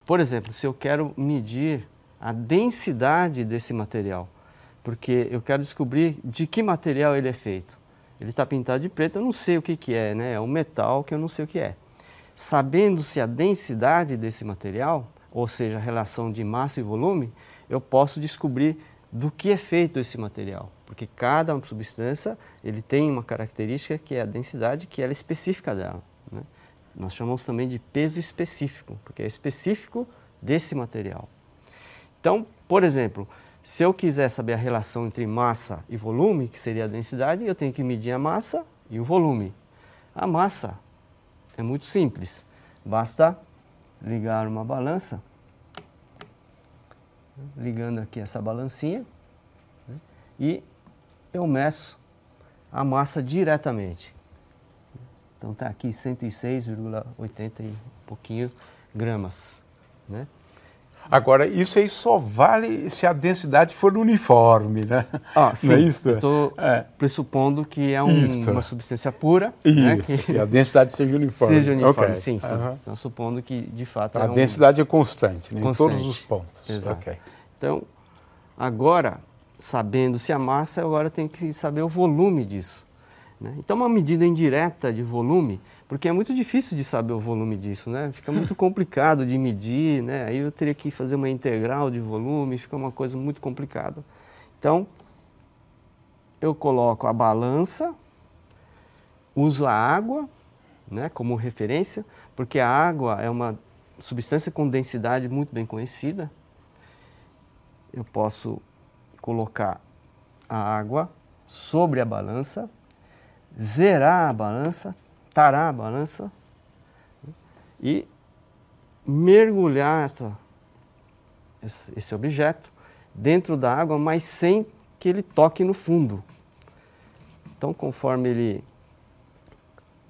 Por exemplo, se eu quero medir a densidade desse material, porque eu quero descobrir de que material ele é feito. Ele está pintado de preto, eu não sei o que que é, né? É um metal que eu não sei o que é. Sabendo-se a densidade desse material, ou seja, a relação de massa e volume, eu posso descobrir do que é feito esse material. Porque cada substância ele tem uma característica que é a densidade, que ela é específica dela, né? Nós chamamos também de peso específico, porque é específico desse material. Então, por exemplo, se eu quiser saber a relação entre massa e volume, que seria a densidade, eu tenho que medir a massa e o volume. A massa é muito simples, basta ligar uma balança, ligando aqui essa balancinha, né, e eu meço a massa diretamente. Então está aqui 106,80 e pouquinho gramas, né? Agora, isso aí só vale se a densidade for uniforme, né? Sim, não é isso? Eu estou pressupondo que é uma substância pura, isso, né? que a densidade seja uniforme. Seja uniforme, okay. sim. Então, supondo que de fato a densidade é constante, né? Constante. Em todos os pontos. Exato. Okay. Então, agora, sabendo-se a massa, agora tem que saber o volume disso, né? Então, uma medida indireta de volume, porque é muito difícil de saber o volume disso, né? Fica muito complicado de medir, né? Aí eu teria que fazer uma integral de volume, fica uma coisa muito complicada. Então, eu coloco a balança, uso a água, né, como referência, porque a água é uma substância com densidade muito bem conhecida. Eu posso colocar a água sobre a balança, zerar a balança, tarar a balança e mergulhar esse objeto dentro da água, mas sem que ele toque no fundo. Então, conforme ele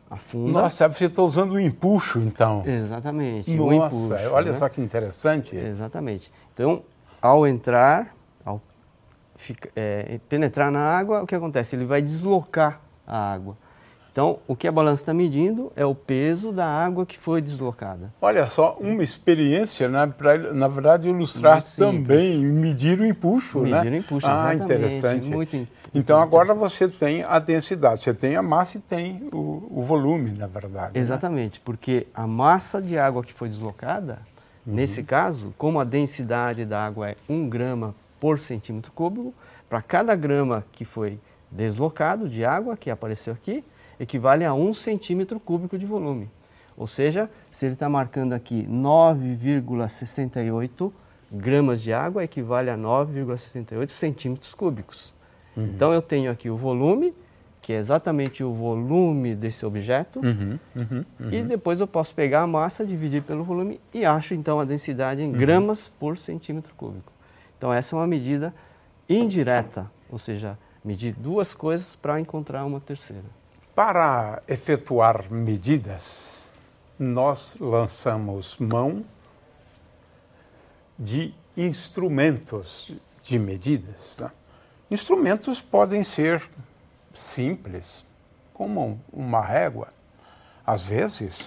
afunda... Nossa, você está usando o empuxo, então. Exatamente. Nossa, o empuxo, olha, né? Só que interessante. Exatamente. Então, ao entrar, ao penetrar na água, o que acontece? Ele vai deslocar a água. Então, o que a balança está medindo é o peso da água que foi deslocada. Olha só, uma experiência, né, para, na verdade, ilustrar também, medir o empuxo, né? Medir o empuxo, exatamente. Interessante. Muito então, agora você tem a densidade, você tem a massa e tem o volume, na verdade. Exatamente, né? Porque a massa de água que foi deslocada, nesse caso, como a densidade da água é 1 grama por centímetro cúbico, para cada grama que foi deslocado de água, que apareceu aqui, equivale a 1 centímetro cúbico de volume. Ou seja, se ele está marcando aqui 9,68 gramas de água, equivale a 9,68 centímetros cúbicos. Então eu tenho aqui o volume, que é exatamente o volume desse objeto, e depois eu posso pegar a massa, dividir pelo volume e acho então a densidade em gramas por centímetro cúbico. Então essa é uma medida indireta, ou seja, medir duas coisas para encontrar uma terceira. Para efetuar medidas, nós lançamos mão de instrumentos de medidas, né? Instrumentos podem ser simples, como uma régua, às vezes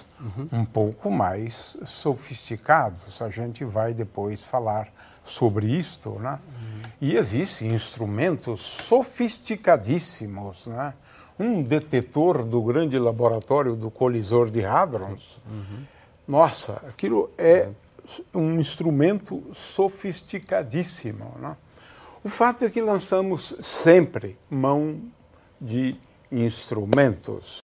um pouco mais sofisticados. A gente vai depois falar sobre isto, né? E existem instrumentos sofisticadíssimos, né? Um detetor do grande laboratório do colisor de hadrons. Nossa, aquilo é um instrumento sofisticadíssimo, né? O fato é que lançamos sempre mão de instrumentos.